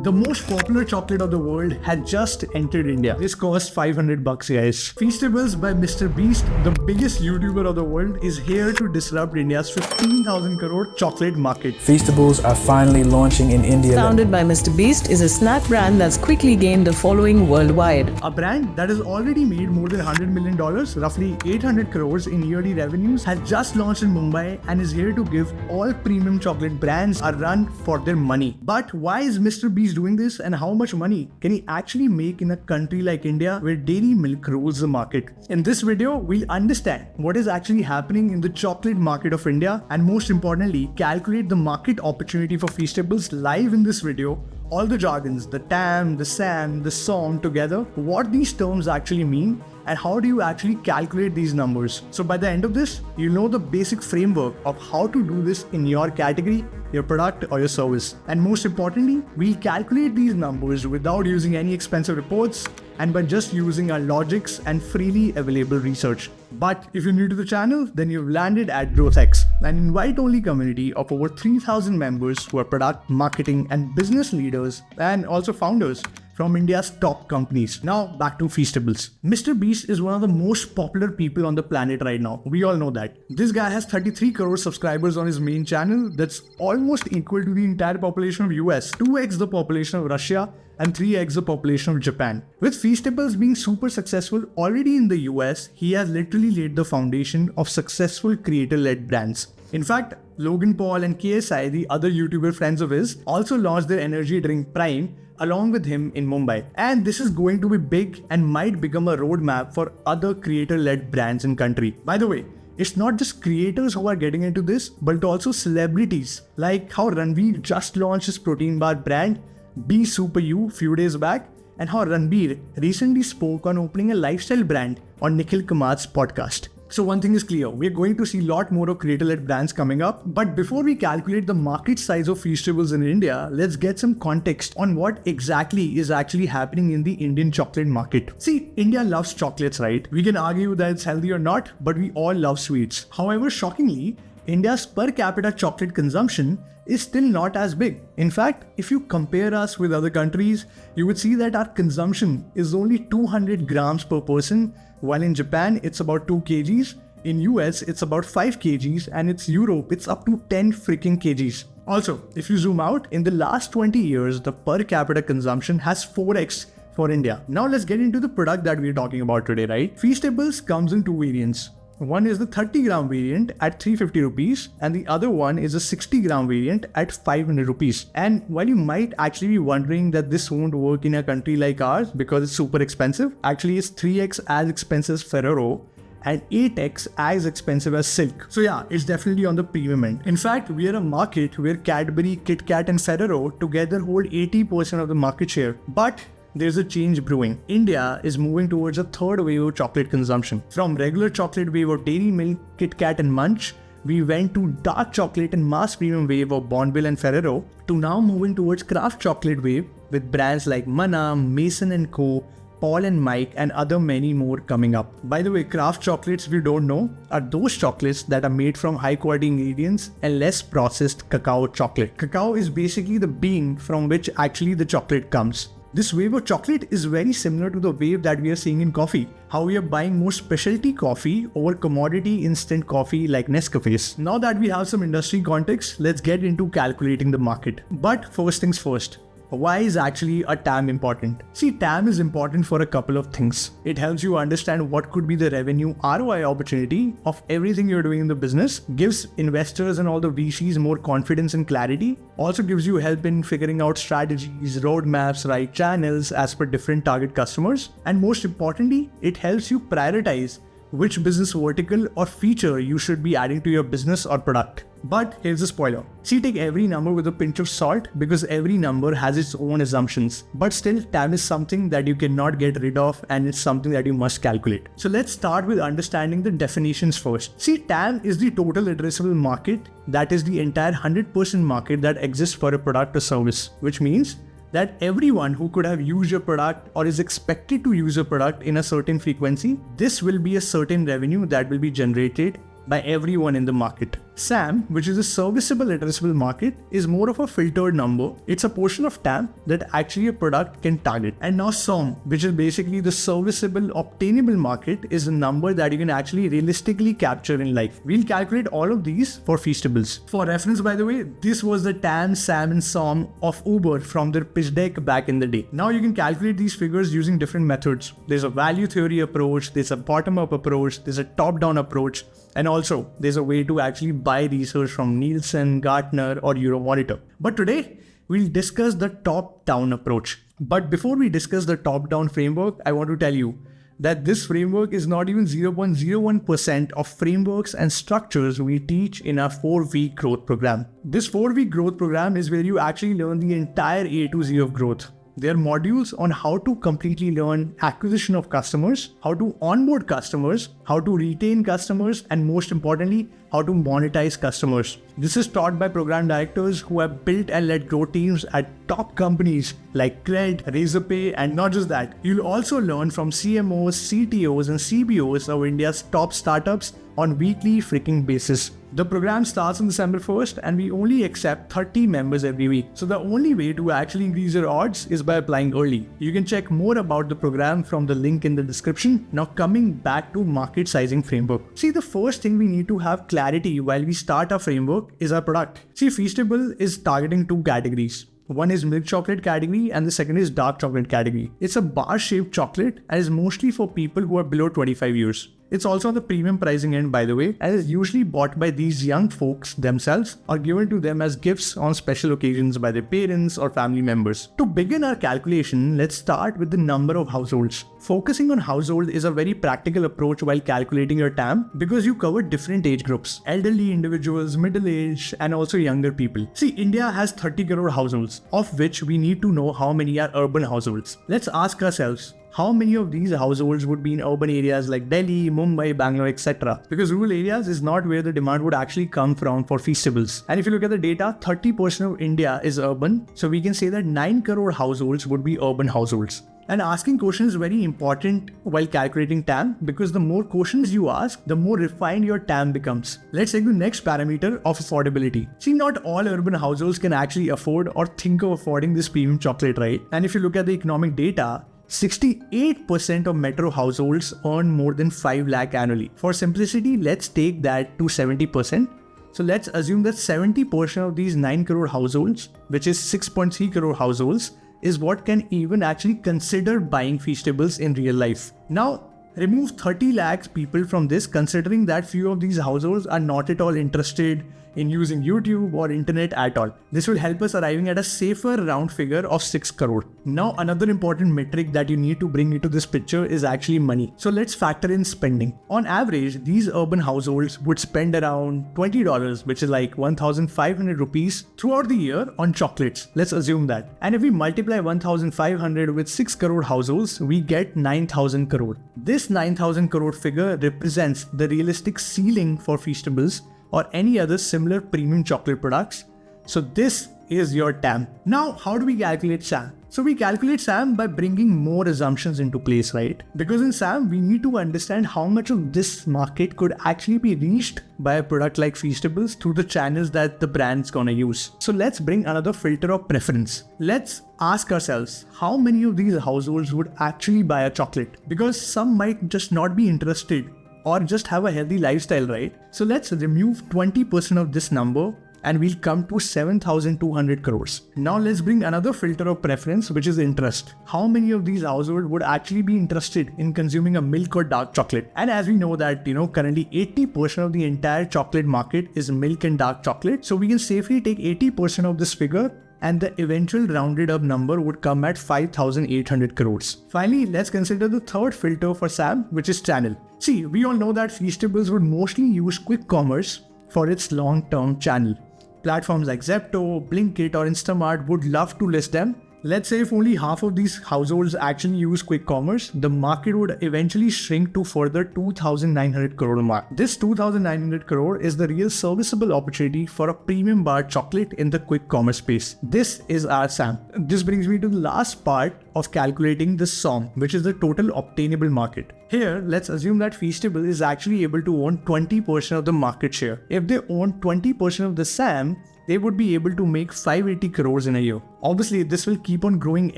The most popular chocolate of the world had just entered India. This cost $500, guys. Feastables by MrBeast, the biggest YouTuber of the world, is here to disrupt India's 15,000 crore chocolate market. Feastables are finally launching in India. Founded by MrBeast is a snack brand that's quickly gained a following worldwide. A brand that has already made more than $100 million, roughly 800 crores in yearly revenues, has just launched in Mumbai and is here to give all premium chocolate brands a run for their money. But why is MrBeast doing this, and how much money can he actually make in a country like India where dairy milk rules the market? In this video, we'll understand what is actually happening in the chocolate market of India, and most importantly, calculate the market opportunity for Feastables live in this video. All the jargons, the TAM, the SAM, the SOM together, what these terms actually mean, and how do you actually calculate these numbers. So by the end of this, you'll know the basic framework of how to do this in your category, your product or your service. And most importantly, we'll calculate these numbers without using any expensive reports and by just using our logics and freely available research. But if you're new to the channel, then you've landed at GrowthX, an invite-only community of over 3,000 members who are product, marketing and business leaders and also founders from India's top companies. Now back to Feastables. MrBeast is one of the most popular people on the planet right now. We all know that. This guy has 33 crore subscribers on his main channel. That's almost equal to the entire population of US, 2x the population of Russia and 3x the population of Japan. With Feastables being super successful already in the US, he has literally laid the foundation of successful creator-led brands. In fact, Logan Paul and KSI, the other YouTuber friends of his, also launched their energy drink Prime along with him in Mumbai. And this is going to be big and might become a roadmap for other creator-led brands in country. By the way, it's not just creators who are getting into this, but also celebrities, like how Ranveer just launched his protein bar brand Be Super You few days back, and how Ranveer recently spoke on opening a lifestyle brand on Nikhil Kamar's podcast. So one thing is clear, we're going to see a lot more of creator-led brands coming up. But before we calculate the market size of Feastables in India, let's get some context on what exactly is actually happening in the Indian chocolate market. See, India loves chocolates, right? We can argue that it's healthy or not, but we all love sweets. However, shockingly, India's per capita chocolate consumption is still not as big. In fact, if you compare us with other countries, you would see that our consumption is only 200 grams per person, while in Japan it's about 2 kgs, in US it's about 5 kgs, and it's Europe it's up to 10 freaking kgs. Also, if you zoom out, in the last 20 years, the per capita consumption has 4x for India. Now let's get into the product that we're talking about today, right? Feastables comes in two variants. One is the 30 gram variant at 350 rupees and the other one is a 60 gram variant at 500 rupees. And while you might actually be wondering that this won't work in a country like ours because it's super expensive, actually it's 3x as expensive as Ferrero and 8x as expensive as Silk. So yeah, it's definitely on the premium end. In fact, we are a market where Cadbury, Kit Kat and Ferrero together hold 80% of the market share. But there's a change brewing. India is moving towards a third wave of chocolate consumption. From regular chocolate wave of Dairy Milk, Kit Kat and Munch, we went to dark chocolate and mass premium wave of Bonville and Ferrero, to now moving towards craft chocolate wave with brands like Manna, Mason & Co., Paul and Mike and other many more coming up. By the way, craft chocolates, if you don't know, are those chocolates that are made from high quality ingredients and less processed cacao chocolate. Cacao is basically the bean from which actually the chocolate comes. This wave of chocolate is very similar to the wave that we are seeing in coffee. How we are buying more specialty coffee over commodity instant coffee like Nescafes. Now that we have some industry context, let's get into calculating the market. But first things first. Why is actually a TAM important? See, TAM is important for a couple of things. It helps you understand what could be the revenue ROI opportunity of everything you're doing in the business, gives investors and all the VCs more confidence and clarity, also gives you help in figuring out strategies, roadmaps, right channels as per different target customers, and most importantly, it helps you prioritize which business vertical or feature you should be adding to your business or product. But here's a spoiler. See, take every number with a pinch of salt because every number has its own assumptions. But still, TAM is something that you cannot get rid of and it's something that you must calculate. So let's start with understanding the definitions first. See, TAM is the total addressable market. That is the entire 100% market that exists for a product or service, which means that everyone who could have used your product or is expected to use your product in a certain frequency, this will be a certain revenue that will be generated by everyone in the market. SAM, which is a serviceable addressable market, is more of a filtered number. It's a portion of TAM that actually a product can target. And now SOM, which is basically the serviceable obtainable market, is a number that you can actually realistically capture in life. We'll calculate all of these for Feastables. For reference, by the way, this was the TAM, SAM and SOM of Uber from their pitch deck back in the day. Now you can calculate these figures using different methods. There's a value theory approach, there's a bottom-up approach, there's a top-down approach, and also there's a way to actually buy research from Nielsen, Gartner or Euromonitor. But today, we'll discuss the top-down approach. But before we discuss the top-down framework, I want to tell you that this framework is not even 0.01% of frameworks and structures we teach in our 4-week growth program. This 4-week growth program is where you actually learn the entire A to Z of growth. There are modules on how to completely learn acquisition of customers, how to onboard customers, how to retain customers, and most importantly, how to monetize customers. This is taught by program directors who have built and led growth teams at top companies like Cred, Razorpay, and not just that. You'll also learn from CMOs, CTOs, and CBOs of India's top startups on weekly freaking basis. The program starts on December 1st and we only accept 30 members every week. So the only way to actually increase your odds is by applying early. You can check more about the program from the link in the description. Now coming back to market sizing framework. See, the first thing we need to have clarity while we start our framework is our product. See, Feastable is targeting two categories. One is milk chocolate category and the second is dark chocolate category. It's a bar-shaped chocolate and is mostly for people who are below 25 years. It's also on the premium pricing end, by the way, and is usually bought by these young folks themselves or given to them as gifts on special occasions by their parents or family members. To begin our calculation, let's start with the number of households. Focusing on household is a very practical approach while calculating your TAM because you cover different age groups, elderly individuals, middle-aged, and also younger people. See, India has 30 crore households, of which we need to know how many are urban households. Let's ask ourselves, how many of these households would be in urban areas like Delhi, Mumbai, Bangalore, etc. Because rural areas is not where the demand would actually come from for Feastables. And if you look at the data, 30% of India is urban. So we can say that 9 crore households would be urban households. And asking questions is very important while calculating TAM because the more questions you ask, the more refined your TAM becomes. Let's take the next parameter of affordability. See, not all urban households can actually afford or think of affording this premium chocolate, right? And if you look at the economic data, 68% of metro households earn more than 5 lakh annually. For simplicity, let's take that to 70%. So let's assume that 70% of these 9 crore households, which is 6.3 crore households, is what can even actually consider buying Feastables in real life. Now, remove 30 lakhs people from this, considering that few of these households are not at all interested in using YouTube or internet at all. This will help us arriving at a safer round figure of 6 crore. Now, another important metric that you need to bring into this picture is actually money. So let's factor in spending. On average, these urban households would spend around $20, which is like 1,500 rupees throughout the year on chocolates. Let's assume that. And if we multiply 1,500 with 6 crore households, we get 9,000 crore. This 9,000 crore figure represents the realistic ceiling for Feastables or any other similar premium chocolate products. So this is your TAM. Now, how do we calculate SAM? So we calculate SAM by bringing more assumptions into place, right? Because in SAM, we need to understand how much of this market could actually be reached by a product like Feastables through the channels that the brand's gonna use. So let's bring another filter of preference. Let's ask ourselves, how many of these households would actually buy a chocolate? Because some might just not be interested or just have a healthy lifestyle, right? So let's remove 20% of this number and we'll come to 7,200 crores. Now let's bring another filter of preference, which is interest. How many of these households would actually be interested in consuming a milk or dark chocolate? And as we know that, currently 80% of the entire chocolate market is milk and dark chocolate. So we can safely take 80% of this figure and the eventual rounded up number would come at 5,800 crores. Finally, let's consider the third filter for SAM, which is channel. See, we all know that Feastables would mostly use quick commerce for its long-term channel. Platforms like Zepto, Blinkit or Instamart would love to list them Let's say if only half of these households actually use quick commerce, the market would eventually shrink to further 2,900 crore mark. This 2,900 crore is the real serviceable opportunity for a premium bar chocolate in the quick commerce space. This is our SAM. This brings me to the last part of calculating the SOM, which is the total obtainable market. Here, let's assume that Feastable is actually able to own 20% of the market share. If they own 20% of the SAM, they would be able to make 580 crores in a year. Obviously, this will keep on growing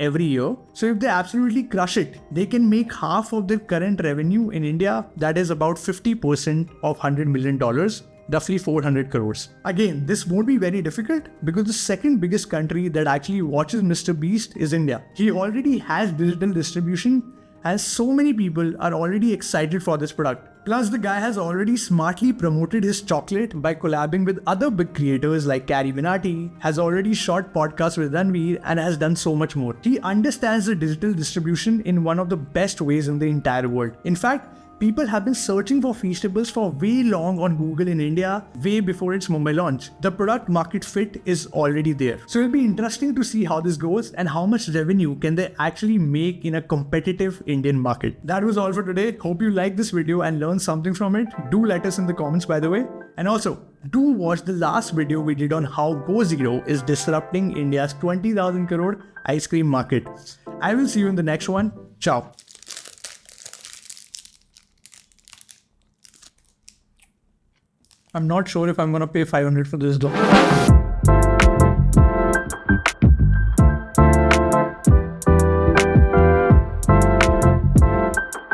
every year. So if they absolutely crush it, they can make half of their current revenue in India, that is about 50% of $100 million, roughly 400 crores. Again, this won't be very difficult because the second biggest country that actually watches MrBeast is India. He already has digital distribution, as so many people are already excited for this product. Plus, the guy has already smartly promoted his chocolate by collabing with other big creators like Carrie Minati, has already shot podcasts with Ranveer, and has done so much more. He understands the digital distribution in one of the best ways in the entire world. In fact, people have been searching for Feastables for way long on Google in India, way before its Mumbai launch. The product market fit is already there. So it'll be interesting to see how this goes and how much revenue can they actually make in a competitive Indian market. That was all for today. Hope you liked this video and learned something from it. Do let us in the comments, by the way. And also, do watch the last video we did on how GoZero is disrupting India's 20,000 crore ice cream market. I will see you in the next one. Ciao. I'm not sure if I'm gonna pay 500 for this though.